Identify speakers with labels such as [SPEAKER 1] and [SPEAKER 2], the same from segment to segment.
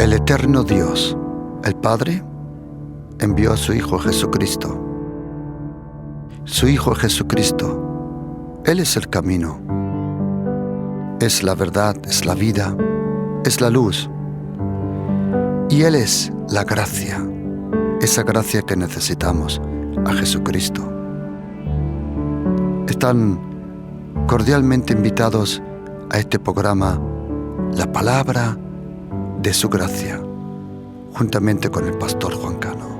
[SPEAKER 1] El eterno Dios, el Padre, envió a su Hijo Jesucristo. Su Hijo Jesucristo, Él es el camino, es la verdad, es la vida, es la luz. Y Él es la gracia, esa gracia que necesitamos, a Jesucristo. Están cordialmente invitados a este programa, La Palabra de su Gracia, juntamente con el pastor Juan Cano.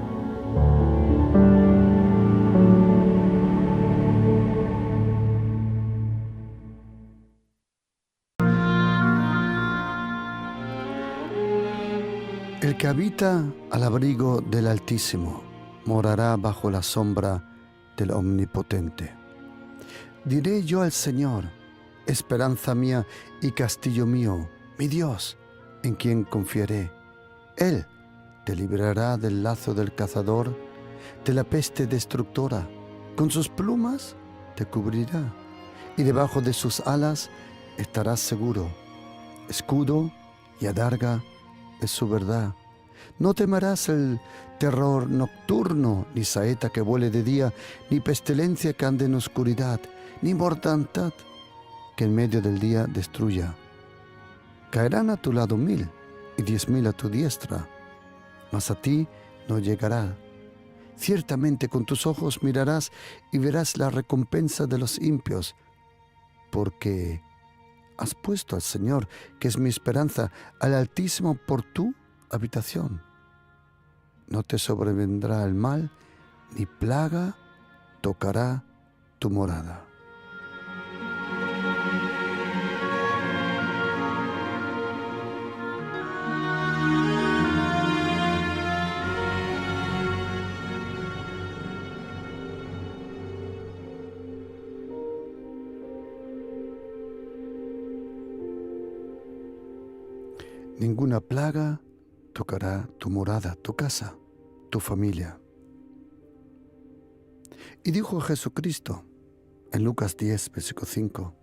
[SPEAKER 1] El que habita al abrigo del Altísimo morará bajo la sombra del Omnipotente. Diré yo al Señor, esperanza mía y castillo mío, mi Dios, en quien confiaré. Él te librará del lazo del cazador, de la peste destructora. Con sus plumas te cubrirá, y debajo de sus alas estarás seguro. Escudo y adarga es su verdad. No temerás el terror nocturno, ni saeta que vuele de día, ni pestilencia que ande en oscuridad, ni mortandad que en medio del día destruya. Caerán a tu lado 1000 y 10.000 a tu diestra, mas a ti no llegará. Ciertamente con tus ojos mirarás y verás la recompensa de los impios, porque has puesto al Señor, que es mi esperanza, al Altísimo por tu habitación. No te sobrevendrá el mal, ni plaga tocará tu morada. Ninguna plaga tocará tu morada, tu casa, tu familia. Y dijo Jesucristo en Lucas 10, versículo 5,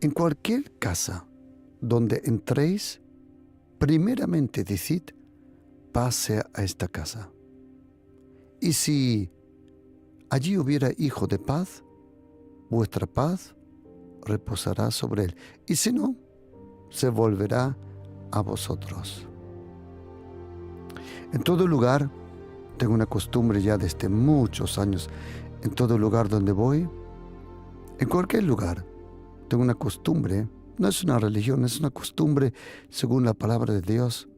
[SPEAKER 1] en cualquier casa donde entréis, primeramente decid, paz sea a esta casa. Y si allí hubiera hijo de paz, vuestra paz reposará sobre él. Y si no, se volverá a vosotros. En todo lugar, tengo una costumbre ya desde muchos años, en todo lugar donde voy, en cualquier lugar, tengo una costumbre, no es una religión, es una costumbre según la palabra de Dios.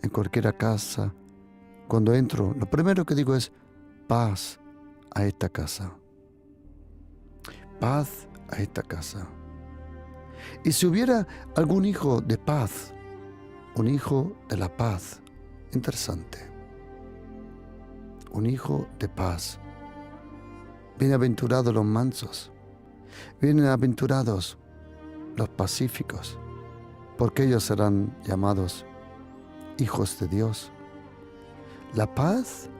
[SPEAKER 1] En cualquier casa, cuando entro, lo primero que digo es, paz a esta casa. Paz a esta casa. Y si hubiera algún hijo de paz, un hijo de la paz, interesante, un hijo de paz. Bienaventurados los mansos, bienaventurados los pacíficos, porque ellos serán llamados hijos de Dios. La paz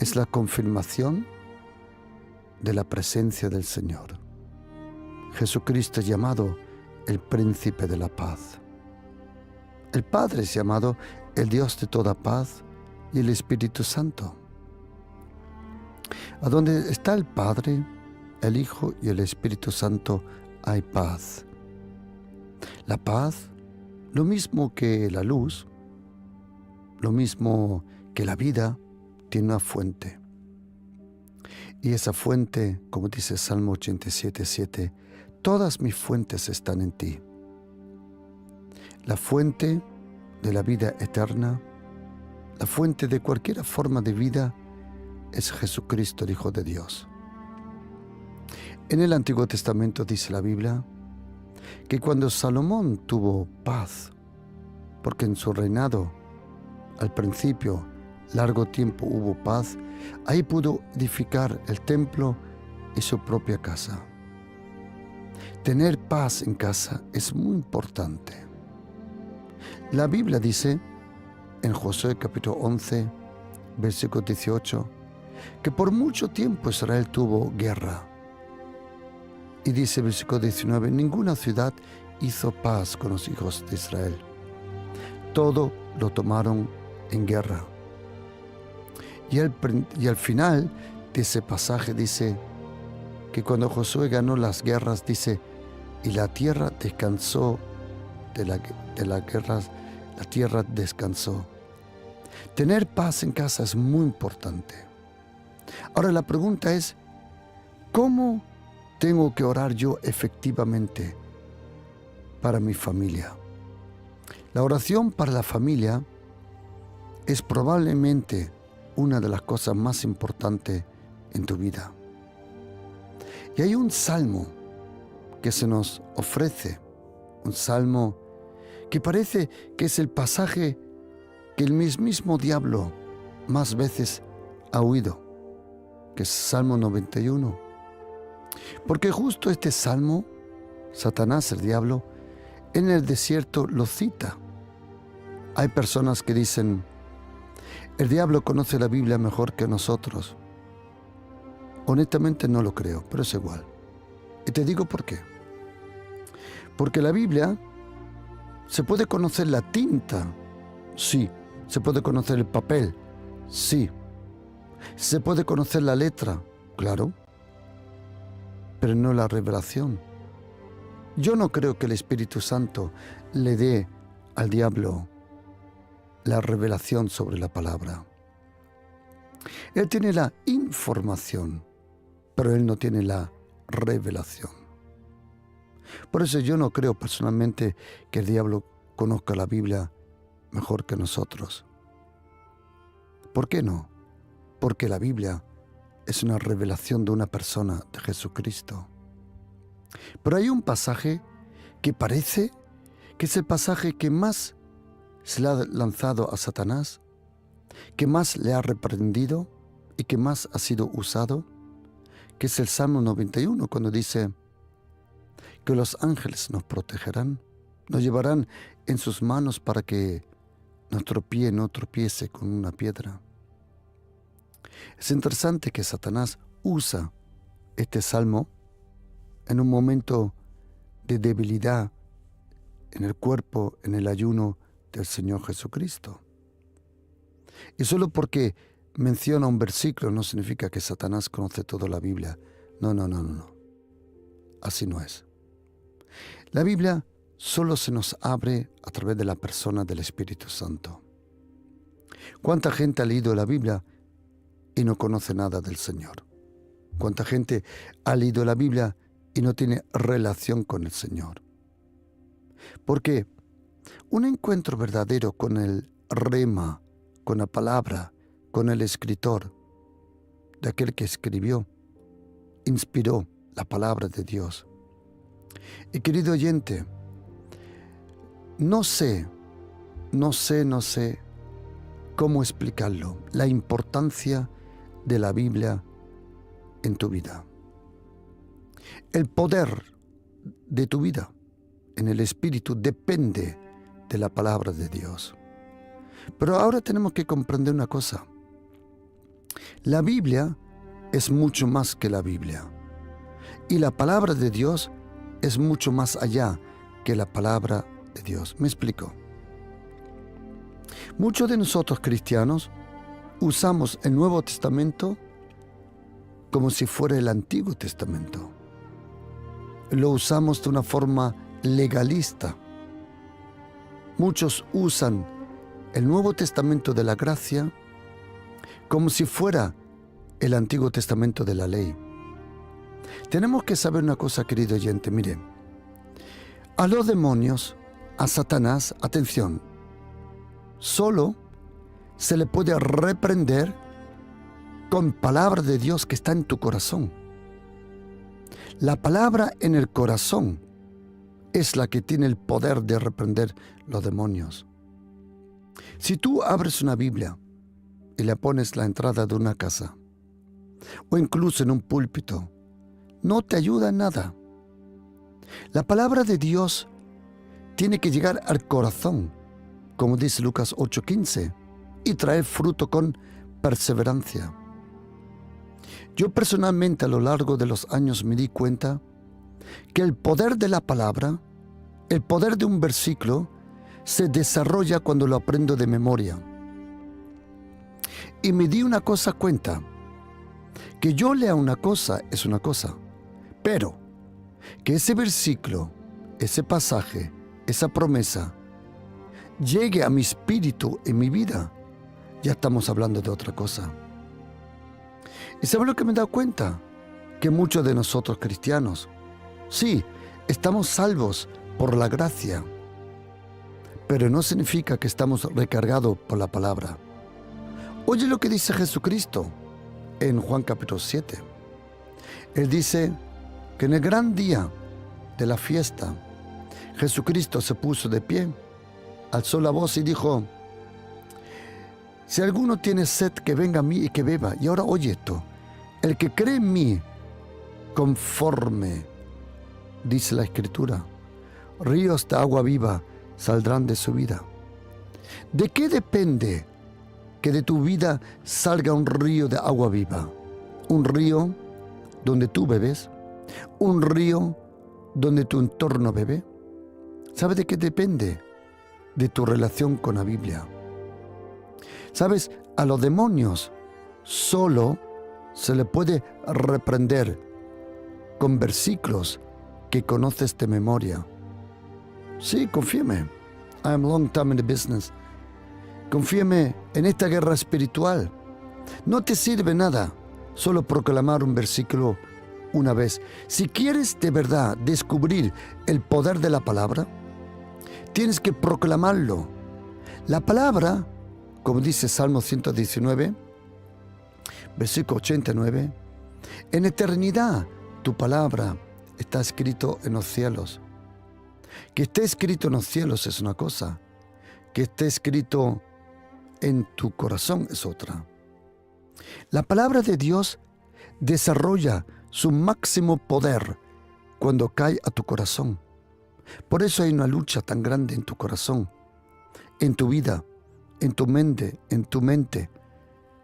[SPEAKER 1] es la confirmación de la presencia del Señor. Jesucristo es llamado el príncipe de la paz. El Padre es llamado el Dios de toda paz y el Espíritu Santo. A donde está el Padre, el Hijo y el Espíritu Santo hay paz. La paz, lo mismo que la luz, lo mismo que la vida, tiene una fuente. Y esa fuente, como dice Salmo 87:7, todas mis fuentes están en ti. La fuente de la vida eterna, la fuente de cualquier forma de vida, es Jesucristo, el Hijo de Dios. En el Antiguo Testamento dice la Biblia que cuando Salomón tuvo paz, porque en su reinado, al principio, largo tiempo hubo paz, ahí pudo edificar el templo y su propia casa. Tener paz en casa es muy importante. La Biblia dice en Josué capítulo 11, versículo 18, que por mucho tiempo Israel tuvo guerra. Y dice versículo 19, ninguna ciudad hizo paz con los hijos de Israel. todo lo tomaron en guerra. Y al final de ese pasaje dice que cuando Josué ganó las guerras, dice, y la tierra descansó de las guerras, la tierra descansó. Tener paz en casa es muy importante. Ahora la pregunta es, ¿cómo tengo que orar yo efectivamente para mi familia? La oración para la familia es probablemente una de las cosas más importantes en tu vida. Y hay un salmo que se nos ofrece, un salmo que parece que es el pasaje que el mismo diablo más veces ha oído, que es Salmo 91. Porque justo este salmo, Satanás, el diablo, en el desierto lo cita. Hay personas que dicen, el diablo conoce la Biblia mejor que nosotros. Honestamente no lo creo, pero es igual. Y te digo por qué. Porque la Biblia se puede conocer la tinta, sí. Se puede conocer el papel, sí. Se puede conocer la letra, claro. Pero no la revelación. Yo no creo que el Espíritu Santo le dé al diablo la revelación sobre la palabra. Él tiene la información, pero él no tiene la revelación. Por eso yo no creo personalmente que el diablo conozca la Biblia mejor que nosotros. ¿Por qué no? Porque la Biblia es una revelación de una persona, de Jesucristo. Pero hay un pasaje que parece que es el pasaje que más se le ha lanzado a Satanás, que más le ha reprendido y que más ha sido usado, que es el Salmo 91, cuando dice que los ángeles nos protegerán, nos llevarán en sus manos para que nuestro pie no tropiece con una piedra. Es interesante que Satanás usa este salmo en un momento de debilidad en el cuerpo, en el ayuno del Señor Jesucristo. Y solo porque menciona un versículo no significa que Satanás conoce toda la Biblia. No. Así no es. La Biblia solo se nos abre a través de la persona del Espíritu Santo. ¿Cuánta gente ha leído la Biblia y no conoce nada del Señor? ¿Cuánta gente ha leído la Biblia y no tiene relación con el Señor? Porque un encuentro verdadero con el rema, con la palabra, con el escritor, de aquel que escribió, inspiró la palabra de Dios. Y querido oyente, no sé cómo explicarlo, la importancia de la Biblia en tu vida. El poder de tu vida en el Espíritu depende de la palabra de Dios. Pero ahora tenemos que comprender una cosa. La Biblia es mucho más que la Biblia. Y la palabra de Dios es mucho más allá que la palabra de Dios. Me explico. Muchos de nosotros cristianos usamos el Nuevo Testamento como si fuera el Antiguo Testamento. Lo usamos de una forma legalista. Muchos usan el Nuevo Testamento de la gracia como si fuera el Antiguo Testamento de la ley. Tenemos que saber una cosa, querido oyente. Mire, a los demonios, a Satanás, atención, solo se le puede reprender con palabra de Dios que está en tu corazón. La palabra en el corazón es la que tiene el poder de reprender los demonios. Si tú abres una Biblia y le pones la entrada de una casa, o incluso en un púlpito, no te ayuda en nada. La palabra de Dios tiene que llegar al corazón, como dice Lucas 8:15, y traer fruto con perseverancia. Yo personalmente a lo largo de los años me di cuenta que el poder de la palabra, el poder de un versículo, se desarrolla cuando lo aprendo de memoria. Y me di una cosa cuenta, que yo lea una cosa es una cosa, pero que ese versículo, ese pasaje, esa promesa, llegue a mi espíritu en mi vida, ya estamos hablando de otra cosa. ¿Y sabes lo que me he dado cuenta? Que muchos de nosotros cristianos, sí, estamos salvos por la gracia, pero no significa que estamos recargados por la palabra. Oye lo que dice Jesucristo en Juan capítulo 7. Él dice que en el gran día de la fiesta, Jesucristo se puso de pie, alzó la voz y dijo: si alguno tiene sed, que venga a mí y que beba. Y ahora oye esto: el que cree en mí, conforme dice la Escritura, ríos de agua viva saldrán de su vida. ¿De qué depende que de tu vida salga un río de agua viva? Un río donde tú bebes, un río donde tu entorno bebe. ¿Sabes de qué depende? De tu relación con la Biblia. ¿Sabes? A los demonios solo se le puede reprender con versículos que conoces de memoria. Sí, confíame. I am long time in the business. Confíame en esta guerra espiritual. No te sirve nada solo proclamar un versículo una vez. Si quieres de verdad descubrir el poder de la palabra, tienes que proclamarlo. La palabra, como dice Salmo 119, versículo 89, en eternidad tu palabra está escrito en los cielos. Que esté escrito en los cielos es una cosa, que esté escrito en tu corazón es otra. La palabra de Dios desarrolla su máximo poder cuando cae a tu corazón. Por eso hay una lucha tan grande en tu corazón, en tu vida, en tu mente,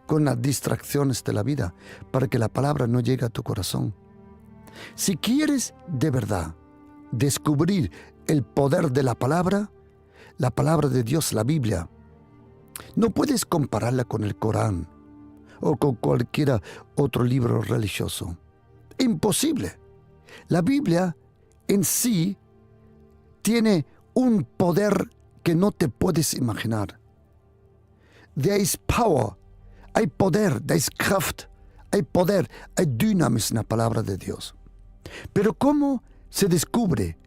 [SPEAKER 1] con las distracciones de la vida, para que la palabra no llegue a tu corazón. Si quieres de verdad descubrir el poder de la palabra de Dios, la Biblia, no puedes compararla con el Corán o con cualquier otro libro religioso. Imposible. La Biblia en sí tiene un poder que no te puedes imaginar. There is power. Hay poder, there is Kraft. Hay poder, hay dynamis en la palabra de Dios. Pero ¿cómo se descubre?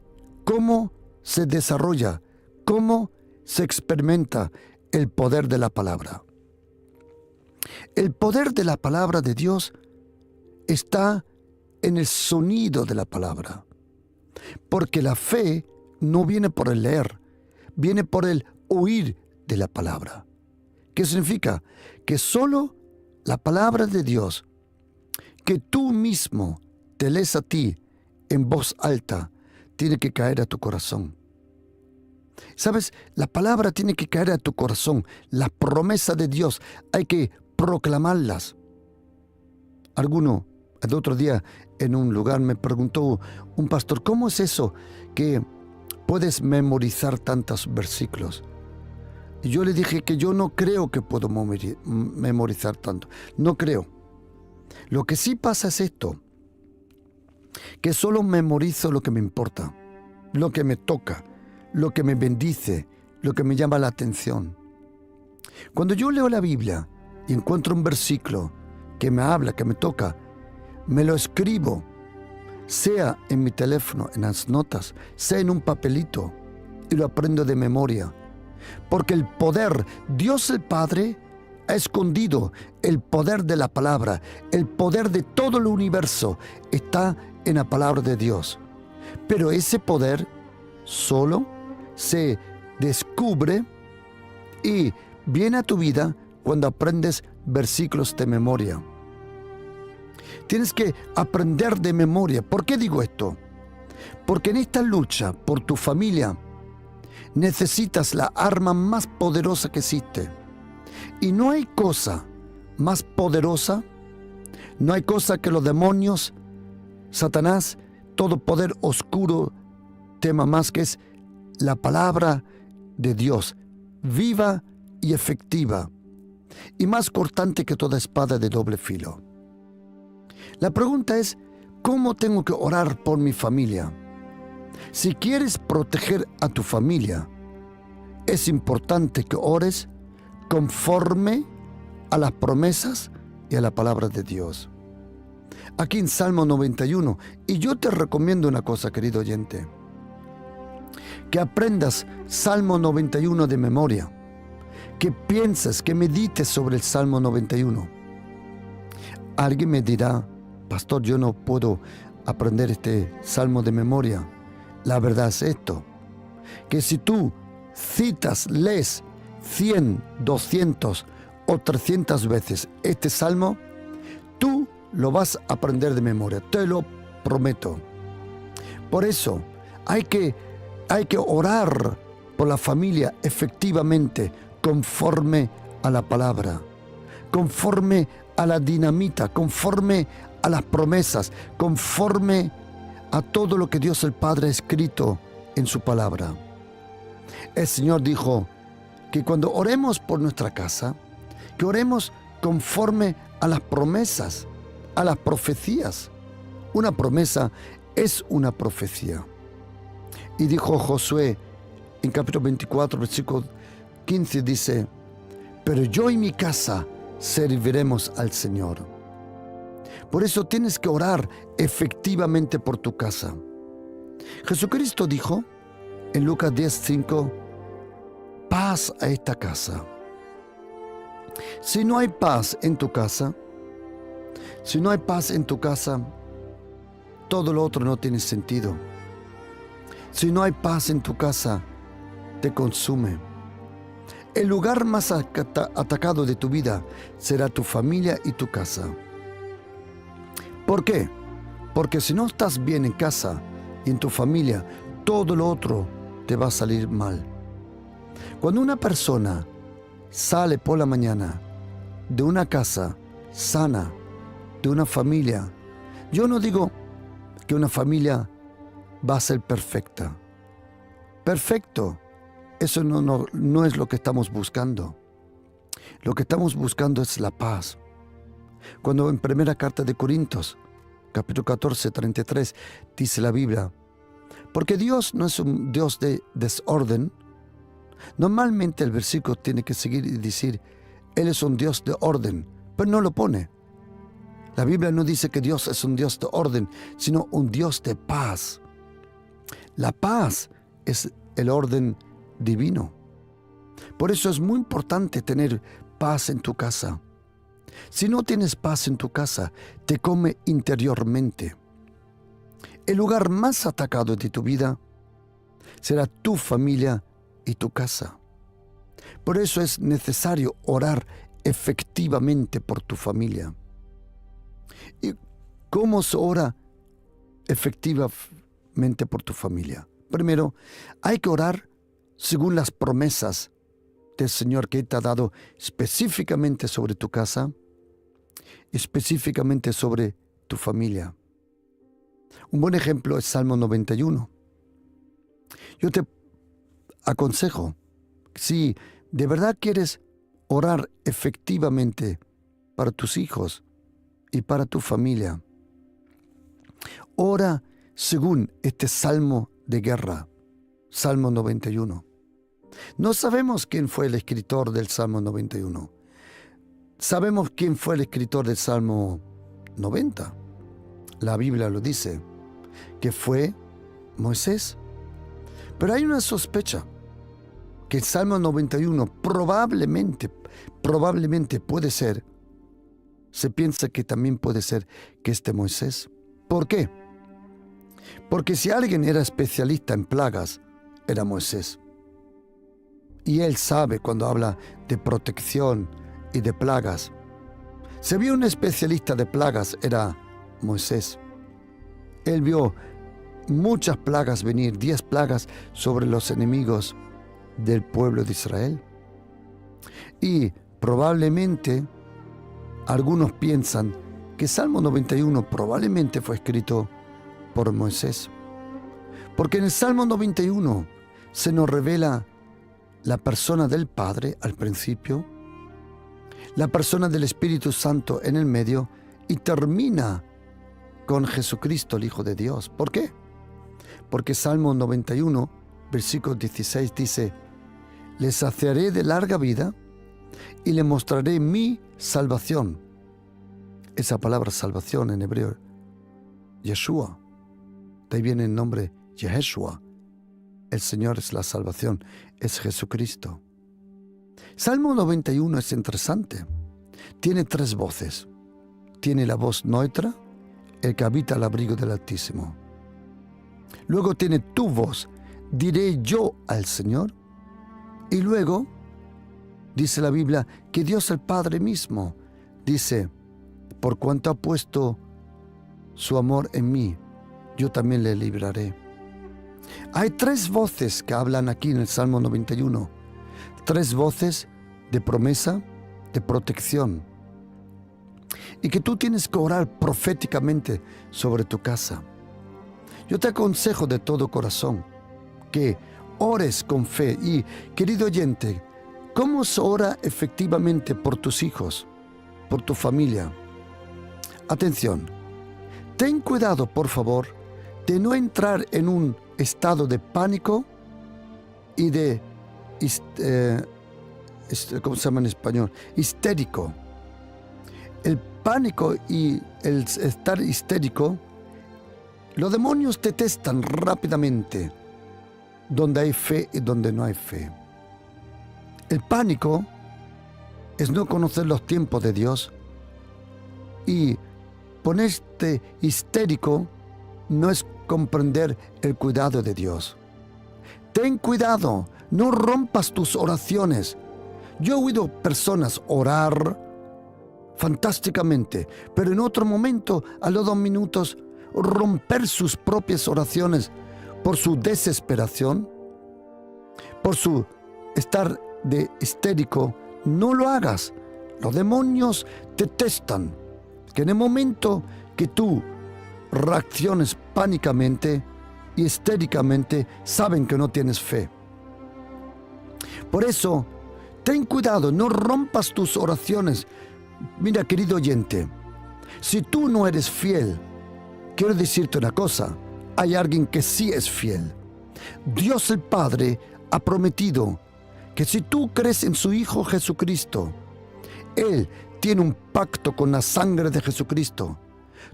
[SPEAKER 1] ¿Cómo se desarrolla? ¿Cómo se experimenta el poder de la palabra? El poder de la palabra de Dios está en el sonido de la palabra. Porque la fe no viene por el leer, viene por el oír de la palabra. ¿Qué significa? Que solo la palabra de Dios, que tú mismo te lees a ti en voz alta, tiene que caer a tu corazón. ¿Sabes? La palabra tiene que caer a tu corazón. Las promesas de Dios hay que proclamarlas. El otro día en un lugar me preguntó un pastor: ¿cómo es eso que puedes memorizar tantos versículos? Y yo le dije que yo no creo que puedo memorizar tanto. No creo. Lo que sí pasa es esto: que solo memorizo lo que me importa, lo que me toca, lo que me bendice, lo que me llama la atención. Cuando yo leo la Biblia y encuentro un versículo que me habla, que me toca, me lo escribo, sea en mi teléfono, en las notas, sea en un papelito, y lo aprendo de memoria. Porque el poder, Dios el Padre ha escondido el poder de la palabra, el poder de todo el universo está en la palabra de Dios. Pero ese poder solo se descubre y viene a tu vida cuando aprendes versículos de memoria. Tienes que aprender de memoria. ¿Por qué digo esto? Porque en esta lucha por tu familia necesitas la arma más poderosa que existe. Y no hay cosa más poderosa, no hay cosa que los demonios, Satanás, todo poder oscuro tema más, que es la palabra de Dios, viva y efectiva, y más cortante que toda espada de doble filo. La pregunta es, ¿cómo tengo que orar por mi familia? Si quieres proteger a tu familia, es importante que ores conforme a las promesas y a la palabra de Dios. Aquí en Salmo 91, y yo te recomiendo una cosa, querido oyente, que aprendas Salmo 91 de memoria, que pienses, que medites sobre el Salmo 91. Alguien me dirá, pastor, yo no puedo aprender este Salmo de memoria. La verdad es esto, que si tú citas, lees 100, 200 o 300 veces este Salmo, tú lo vas a aprender de memoria, te lo prometo. Por eso hay que orar por la familia efectivamente, conforme a la palabra, conforme a la dinamita, conforme a las promesas, conforme a todo lo que Dios el Padre ha escrito en su palabra. El Señor dijo que cuando oremos por nuestra casa, que oremos conforme a las promesas, a las profecías. Una promesa es una profecía. Y dijo Josué en capítulo 24, versículo 15, dice, pero yo y mi casa serviremos al Señor. Por eso tienes que orar efectivamente por tu casa. Jesucristo dijo en Lucas 10:5, paz a esta casa. Si no hay paz en tu casa, todo lo otro no tiene sentido. Si no hay paz en tu casa, te consume. El lugar más atacado de tu vida será tu familia y tu casa. ¿Por qué? Porque si no estás bien en casa y en tu familia, todo lo otro te va a salir mal. Cuando una persona sale por la mañana de una casa sana, de una familia, yo no digo que una familia va a ser perfecta. Perfecto, eso no es lo que estamos buscando. Lo que estamos buscando es la paz. Cuando en primera carta de Corintios, capítulo 14, 33, dice la Biblia, porque Dios no es un Dios de desorden. Normalmente el versículo tiene que seguir y decir, Él es un Dios de orden, pero no lo pone. La Biblia no dice que Dios es un Dios de orden, sino un Dios de paz. La paz es el orden divino. Por eso es muy importante tener paz en tu casa. Si no tienes paz en tu casa, te come interiormente. El lugar más atacado de tu vida será tu familia y tu casa. Por eso es necesario orar efectivamente por tu familia. ¿Y cómo se ora efectivamente por tu familia? Primero, hay que orar según las promesas del Señor que te ha dado específicamente sobre tu casa, específicamente sobre tu familia. Un buen ejemplo es Salmo 91. Yo te aconsejo, si de verdad quieres orar efectivamente para tus hijos y para tu familia, ora según este salmo de guerra, Salmo 91. No sabemos quién fue el escritor del Salmo 91. Sabemos quién fue el escritor del Salmo 90. La Biblia lo dice, que fue Moisés. Pero hay una sospecha que el Salmo 91 probablemente puede ser, se piensa que también puede ser que este Moisés. ¿Por qué? Porque si alguien era especialista en plagas, era Moisés. Y él sabe cuando habla de protección y de plagas. Si había un especialista de plagas, era Moisés. Él vio muchas plagas venir, 10 plagas sobre los enemigos del pueblo de Israel. Y probablemente algunos piensan que Salmo 91 probablemente fue escrito por Moisés. Porque en el Salmo 91 se nos revela la persona del Padre al principio, la persona del Espíritu Santo en el medio y termina con Jesucristo, el Hijo de Dios. ¿Por qué? Porque Salmo 91, versículo 16 dice: les saciaré de larga vida y le mostraré mi salvación. Esa palabra salvación en hebreo, Yeshua, de ahí viene el nombre Yeshua. El Señor es la salvación, es Jesucristo. Salmo 91 es interesante. Tiene 3 voces. Tiene la voz neutra, el que habita al abrigo del Altísimo. Luego tiene tu voz, diré yo al Señor. Y luego dice la Biblia que Dios el Padre mismo dice: por cuanto ha puesto su amor en mí, yo también le libraré. Hay 3 voces que hablan aquí en el Salmo 91. 3 voces de promesa, de protección. Y que tú tienes que orar proféticamente sobre tu casa. Yo te aconsejo de todo corazón que ores con fe. Y, querido oyente, ¿cómo se ora efectivamente por tus hijos, por tu familia? Atención, ten cuidado, por favor, de no entrar en un estado de pánico y de, ¿cómo se llama en español? Histérico. El pánico y el estar histérico, los demonios te testan rápidamente donde hay fe y donde no hay fe. El pánico es no conocer los tiempos de Dios, y ponerte histérico no es comprender el cuidado de Dios. Ten cuidado, no rompas tus oraciones. Yo he oído personas orar fantásticamente, pero en otro momento, a los 2 minutos, romper sus propias oraciones por su desesperación, por su estar de histérico. No lo hagas. Los demonios te testan, que en el momento que tú reacciones pánicamente y histéricamente, saben que no tienes fe. Por eso, ten cuidado, no rompas tus oraciones. Mira, querido oyente, si tú no eres fiel, quiero decirte una cosa: hay alguien que sí es fiel. Dios el Padre ha prometido que si tú crees en su Hijo Jesucristo, Él tiene un pacto con la sangre de Jesucristo.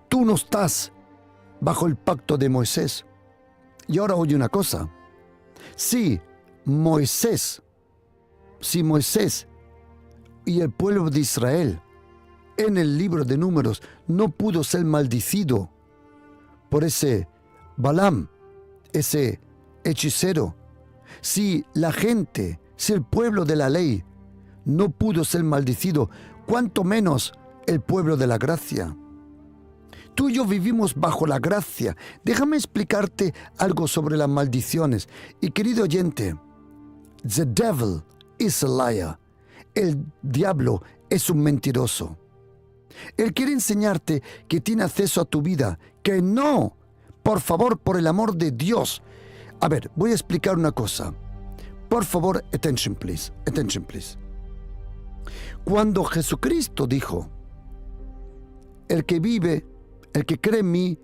[SPEAKER 1] Tú no estás bajo el pacto de Moisés. Y ahora oye una cosa: si Moisés y el pueblo de Israel en el libro de Números no pudo ser maldecido por ese Balaam, ese hechicero, si el pueblo de la ley no pudo ser maldecido, cuánto menos el pueblo de la gracia. Tú y yo vivimos bajo la gracia. Déjame explicarte algo sobre las maldiciones. Y querido oyente, the devil is a liar. El diablo es un mentiroso. Él quiere enseñarte que tiene acceso a tu vida, que no. Por favor, por el amor de Dios. A ver, voy a explicar una cosa. Por favor, attention please. Attention please. Cuando Jesucristo dijo: el que vive, el que cree en mí,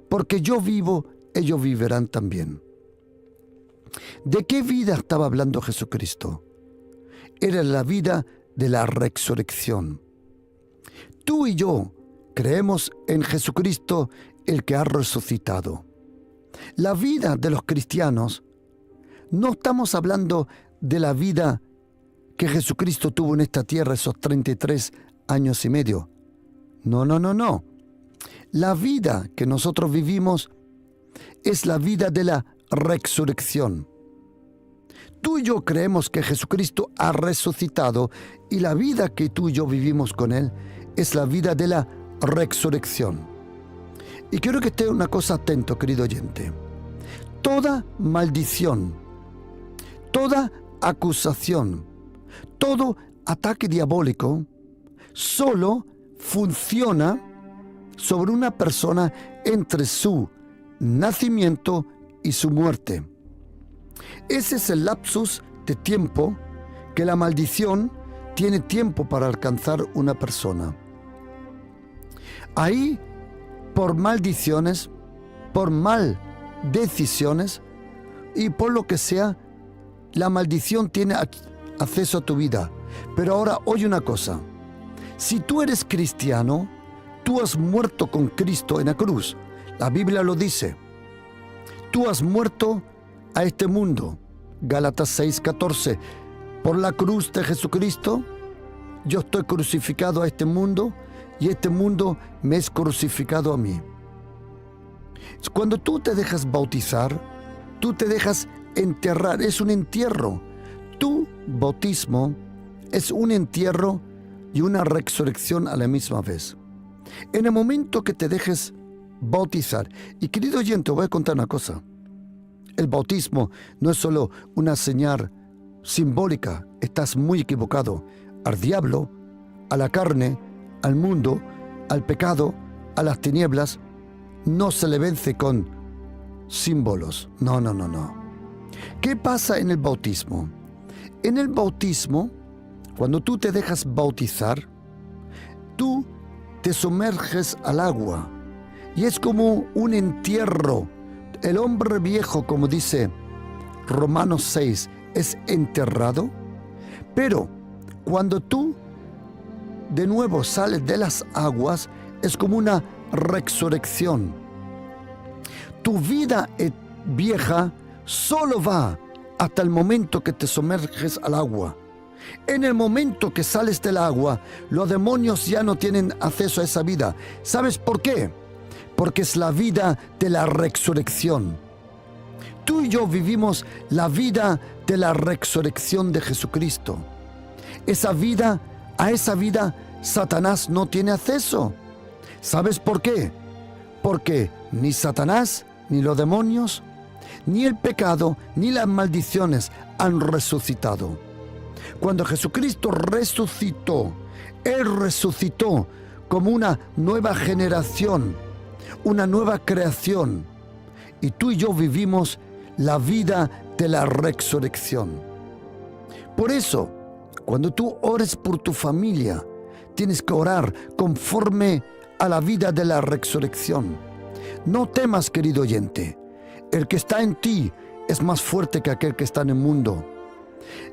[SPEAKER 1] porque yo vivo, ellos vivirán también. ¿De qué vida estaba hablando Jesucristo? Era la vida de la resurrección. Tú y yo creemos en Jesucristo, el que ha resucitado. La vida de los cristianos, no estamos hablando de la vida que Jesucristo tuvo en esta tierra esos 33 años y medio. No. La vida que nosotros vivimos es la vida de la resurrección. Tú y yo creemos que Jesucristo ha resucitado, y la vida que tú y yo vivimos con Él es la vida de la resurrección. Y quiero que esté una cosa atento, querido oyente. Toda maldición, toda acusación, todo ataque diabólico solo funciona sobre una persona entre su nacimiento y su muerte. Ese es el lapsus de tiempo que la maldición tiene tiempo para alcanzar una persona. Ahí, por maldiciones, por mal decisiones y por lo que sea, la maldición tiene acceso a tu vida. Pero ahora oye una cosa, si tú eres cristiano, tú has muerto con Cristo en la cruz. La Biblia lo dice. Tú has muerto a este mundo. Gálatas 6:14. Por la cruz de Jesucristo, yo estoy crucificado a este mundo y este mundo me es crucificado a mí. Cuando tú te dejas bautizar, tú te dejas enterrar, es un entierro. Tu bautismo es un entierro y una resurrección a la misma vez. En el momento que te dejes bautizar, y querido oyente, voy a contar una cosa. El bautismo no es solo una señal simbólica, estás muy equivocado. Al diablo, a la carne, al mundo, al pecado, a las tinieblas, no se le vence con símbolos. No. ¿Qué pasa en el bautismo? En el bautismo, cuando tú te dejas bautizar, tú te sumerges al agua y es como un entierro. El hombre viejo, como dice Romanos 6, es enterrado, pero cuando tú de nuevo sales de las aguas, es como una resurrección. Tu vida vieja solo va hasta el momento que te sumerges al agua. En el momento que sales del agua, los demonios ya no tienen acceso a esa vida. ¿Sabes por qué? Porque es la vida de la resurrección. Tú y yo vivimos la vida de la resurrección de Jesucristo. A esa vida, Satanás no tiene acceso. ¿Sabes por qué? Porque ni Satanás, ni los demonios, ni el pecado, ni las maldiciones han resucitado. Cuando Jesucristo resucitó, Él resucitó como una nueva generación, una nueva creación. Y tú y yo vivimos la vida de la resurrección. Por eso, cuando tú ores por tu familia, tienes que orar conforme a la vida de la resurrección. No temas, querido oyente. El que está en ti es más fuerte que aquel que está en el mundo.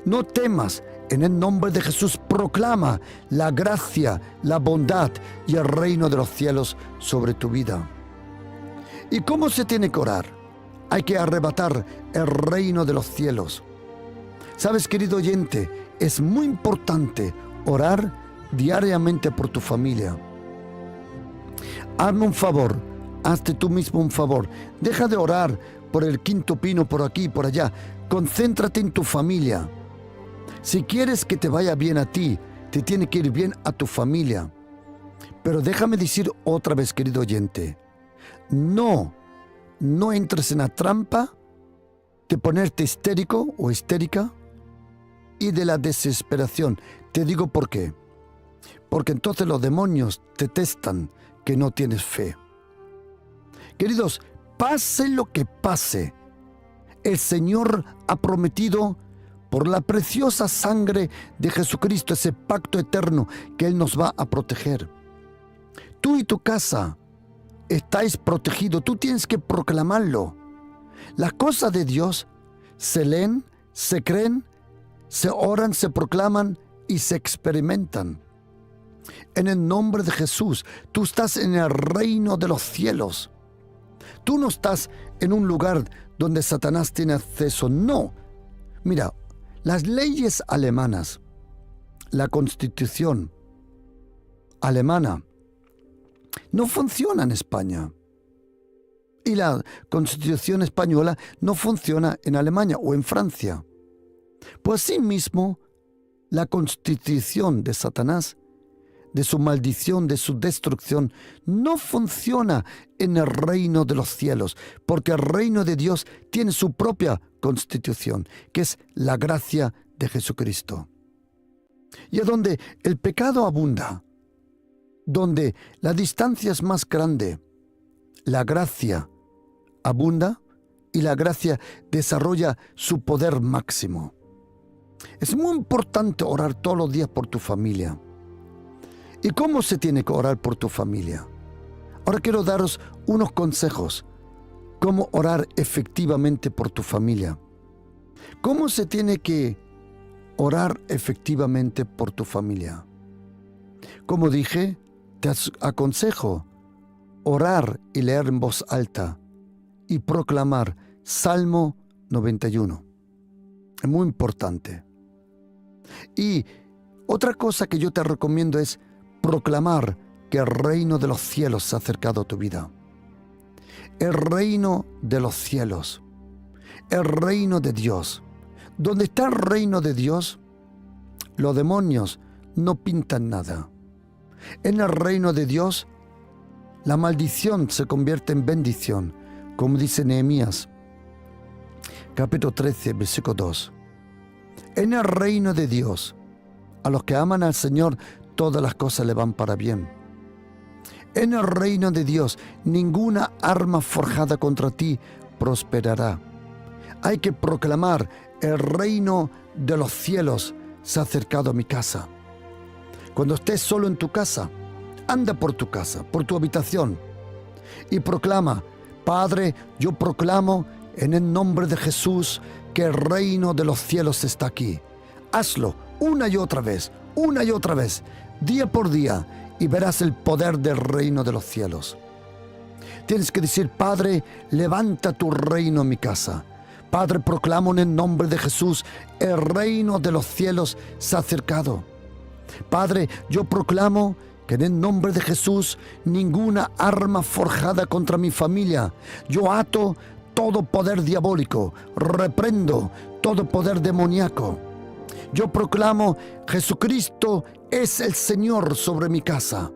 [SPEAKER 1] No temas, en el nombre de Jesús proclama la gracia, la bondad y el reino de los cielos sobre tu vida. ¿Y cómo se tiene que orar? Hay que arrebatar el reino de los cielos. Sabes, querido oyente, es muy importante orar diariamente por tu familia. Hazme un favor, hazte tú mismo un favor. Deja de orar por el quinto pino, por aquí, por allá. Concéntrate en tu familia. Si quieres que te vaya bien a ti, te tiene que ir bien a tu familia. Pero déjame decir otra vez, querido oyente, no entres en la trampa de ponerte histérico o histérica y de la desesperación. Te digo por qué. Porque entonces los demonios detestan que no tienes fe. Queridos, pase lo que pase, el Señor ha prometido por la preciosa sangre de Jesucristo, ese pacto eterno, que Él nos va a proteger. Tú y tu casa estáis protegidos, tú tienes que proclamarlo. Las cosas de Dios se leen, se creen, se oran, se proclaman y se experimentan. En el nombre de Jesús, tú estás en el reino de los cielos. Tú no estás en un lugar donde Satanás tiene acceso, no. Mira, las leyes alemanas, la Constitución alemana, no funciona en España. Y la Constitución española no funciona en Alemania o en Francia. Pues asimismo, la Constitución de Satanás, de su maldición, de su destrucción, no funciona en el reino de los cielos, porque el reino de Dios tiene su propia constitución, que es la gracia de Jesucristo. Y es donde el pecado abunda, donde la distancia es más grande, la gracia abunda y la gracia desarrolla su poder máximo. Es muy importante orar todos los días por tu familia. ¿Y cómo se tiene que orar por tu familia? Ahora quiero daros unos consejos. Cómo orar efectivamente por tu familia. ¿Cómo se tiene que orar efectivamente por tu familia? Como dije, te aconsejo orar y leer en voz alta y proclamar Salmo 91. Es muy importante. Y otra cosa que yo te recomiendo es proclamar que el reino de los cielos se ha acercado a tu vida. El reino de los cielos, el reino de Dios. Donde está el reino de Dios, los demonios no pintan nada. En el reino de Dios, la maldición se convierte en bendición, como dice Nehemías, capítulo 13, versículo 2. En el reino de Dios, a los que aman al Señor, todas las cosas le van para bien. En el reino de Dios, ninguna arma forjada contra ti prosperará. Hay que proclamar: el reino de los cielos se ha acercado a mi casa. Cuando estés solo en tu casa, anda por tu casa, por tu habitación, y proclama: Padre, yo proclamo en el nombre de Jesús que el reino de los cielos está aquí. Hazlo una y otra vez, día por día, y verás el poder del reino de los cielos. Tienes que decir: Padre, levanta tu reino en mi casa. Padre, proclamo en el nombre de Jesús, el reino de los cielos se ha acercado. Padre, yo proclamo que en el nombre de Jesús ninguna arma forjada contra mi familia. Yo ato todo poder diabólico, reprendo todo poder demoníaco. Yo proclamo: Jesucristo es el Señor sobre mi casa.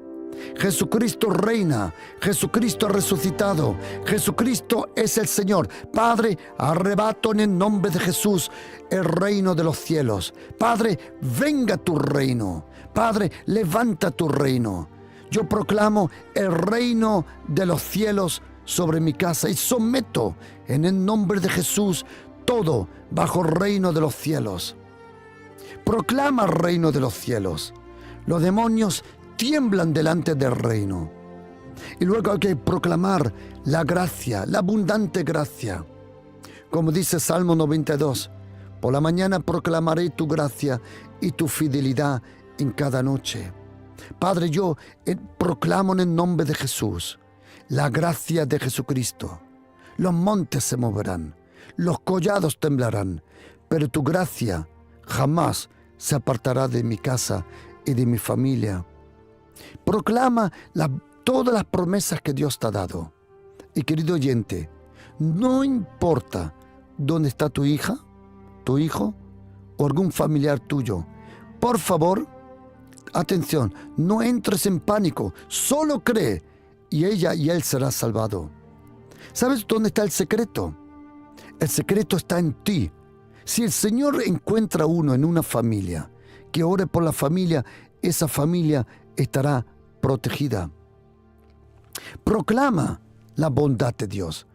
[SPEAKER 1] Jesucristo reina, Jesucristo ha resucitado, Jesucristo es el Señor. Padre, arrebato en el nombre de Jesús el reino de los cielos. Padre, venga tu reino. Padre, levanta tu reino. Yo proclamo el reino de los cielos sobre mi casa y someto en el nombre de Jesús todo bajo el reino de los cielos. Proclama el reino de los cielos. Los demonios tiemblan delante del reino. Y luego hay que proclamar la gracia, la abundante gracia. Como dice Salmo 92, por la mañana proclamaré tu gracia y tu fidelidad en cada noche. Padre, yo proclamo en el nombre de Jesús la gracia de Jesucristo. Los montes se moverán, los collados temblarán, pero tu gracia jamás se apartará de mi casa y de mi familia. Proclama todas las promesas que Dios te ha dado. Y querido oyente, no importa dónde está tu hija, tu hijo o algún familiar tuyo, por favor, atención, no entres en pánico, solo cree y ella y él será salvado. ¿Sabes dónde está el secreto? El secreto está en ti. Si el Señor encuentra uno en una familia, que ore por la familia, esa familia estará protegida. Proclama la bondad de Dios.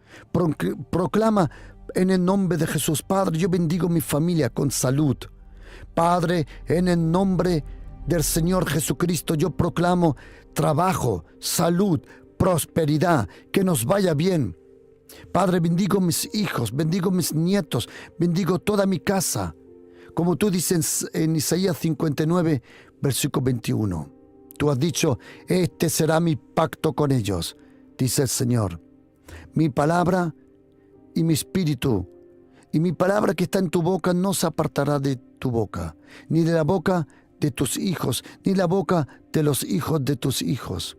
[SPEAKER 1] Proclama en el nombre de Jesús: Padre, yo bendigo mi familia con salud. Padre, en el nombre del Señor Jesucristo, yo proclamo trabajo, salud, prosperidad, que nos vaya bien. Padre, bendigo mis hijos, bendigo mis nietos, bendigo toda mi casa. Como tú dices en Isaías 59, versículo 21. Tú has dicho: este será mi pacto con ellos, dice el Señor. Mi palabra y mi espíritu, y mi palabra que está en tu boca no se apartará de tu boca, ni de la boca de tus hijos, ni la boca de los hijos de tus hijos.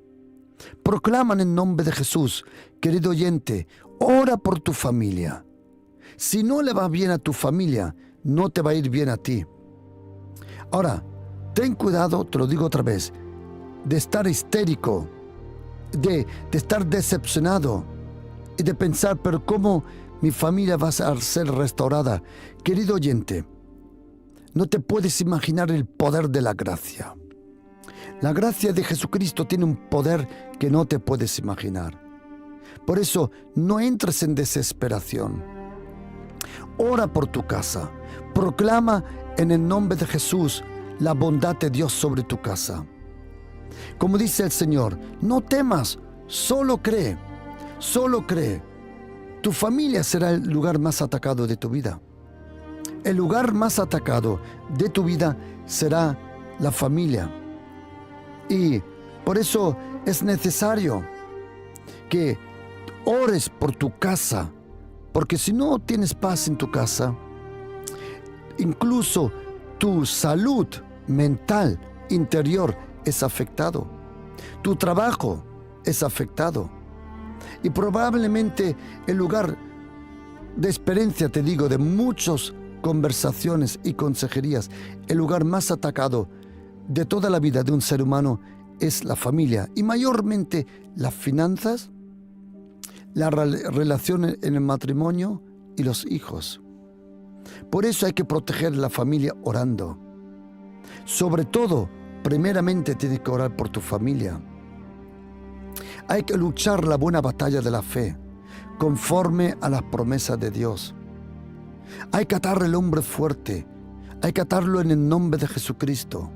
[SPEAKER 1] Proclaman en nombre de Jesús. Querido oyente, ora por tu familia. Si no le va bien a tu familia, no te va a ir bien a ti. Ahora, ten cuidado, te lo digo otra vez, de estar histérico, de estar decepcionado y de pensar: pero ¿cómo mi familia va a ser restaurada? Querido oyente, no te puedes imaginar el poder de la gracia. La gracia de Jesucristo tiene un poder que no te puedes imaginar. Por eso, no entres en desesperación. Ora por tu casa. Proclama en el nombre de Jesús la bondad de Dios sobre tu casa. Como dice el Señor, no temas, solo cree, solo cree. Tu familia será el lugar más atacado de tu vida. El lugar más atacado de tu vida será la familia. Y por eso es necesario que ores por tu casa, porque si no tienes paz en tu casa, incluso tu salud mental interior es afectado. Tu trabajo es afectado. Y probablemente el lugar de experiencia, te digo, de muchas conversaciones y consejerías, el lugar más atacado de toda la vida de un ser humano es la familia. Y mayormente las finanzas, la relación en el matrimonio y los hijos. Por eso hay que proteger la familia orando. Sobre todo, primeramente tienes que orar por tu familia. Hay que luchar la buena batalla de la fe, conforme a las promesas de Dios. Hay que atar al hombre fuerte, hay que atarlo en el nombre de Jesucristo.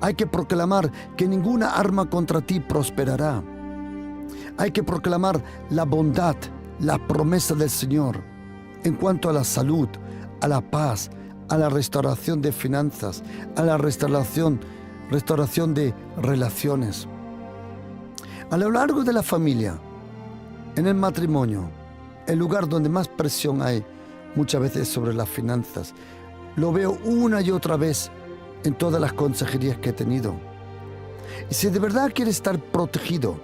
[SPEAKER 1] Hay que proclamar que ninguna arma contra ti prosperará. Hay que proclamar la bondad, la promesa del Señor en cuanto a la salud, a la paz, a la restauración de finanzas, a la restauración de relaciones. A lo largo de la familia, en el matrimonio, el lugar donde más presión hay muchas veces sobre las finanzas, lo veo una y otra vez en todas las consejerías que he tenido. Y si de verdad quieres estar protegido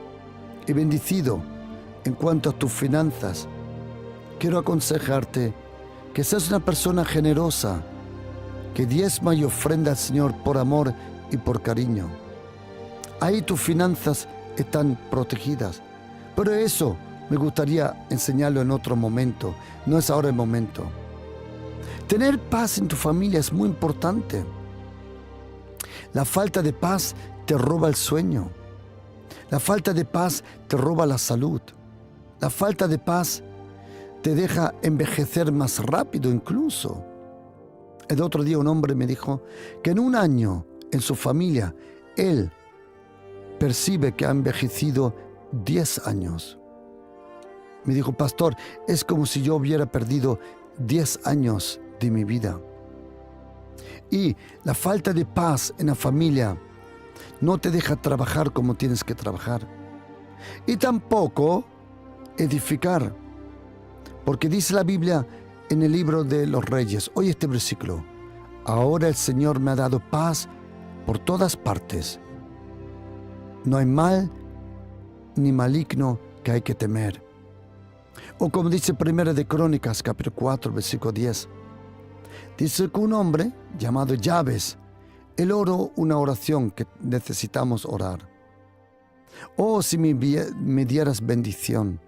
[SPEAKER 1] y bendecido en cuanto a tus finanzas, quiero aconsejarte que seas una persona generosa, que diezma y ofrenda al Señor por amor y por cariño. Ahí tus finanzas están protegidas. Pero eso me gustaría enseñarlo en otro momento. No es ahora el momento. Tener paz en tu familia es muy importante. La falta de paz te roba el sueño. La falta de paz te roba la salud. La falta de paz te deja envejecer más rápido incluso. El otro día un hombre me dijo que en un año en su familia él percibe que ha envejecido 10 años. Me dijo, pastor, es como si yo hubiera perdido 10 años de mi vida. Y la falta de paz en la familia no te deja trabajar como tienes que trabajar. Y tampoco edificar. Porque dice la Biblia en el libro de los Reyes, oye este versículo, ahora el Señor me ha dado paz por todas partes. No hay mal ni maligno que hay que temer. O como dice Primera de Crónicas, capítulo 4, versículo 10. Dice que un hombre llamado Jabes, él oró una oración que necesitamos orar. Oh, si me dieras bendición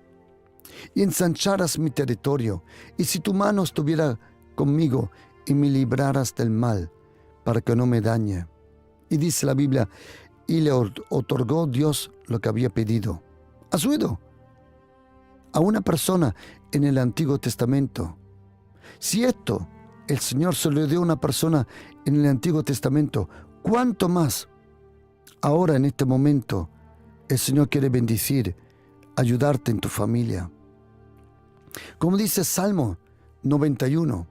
[SPEAKER 1] y ensancharas mi territorio, y si tu mano estuviera conmigo y me libraras del mal, para que no me dañe. Y dice la Biblia, y le otorgó Dios lo que había pedido. ¿Has oído? A una persona en el Antiguo Testamento. Si esto el Señor se lo dio a una persona en el Antiguo Testamento, ¿cuánto más ahora en este momento el Señor quiere bendecir, ayudarte en tu familia? Como dice Salmo 91,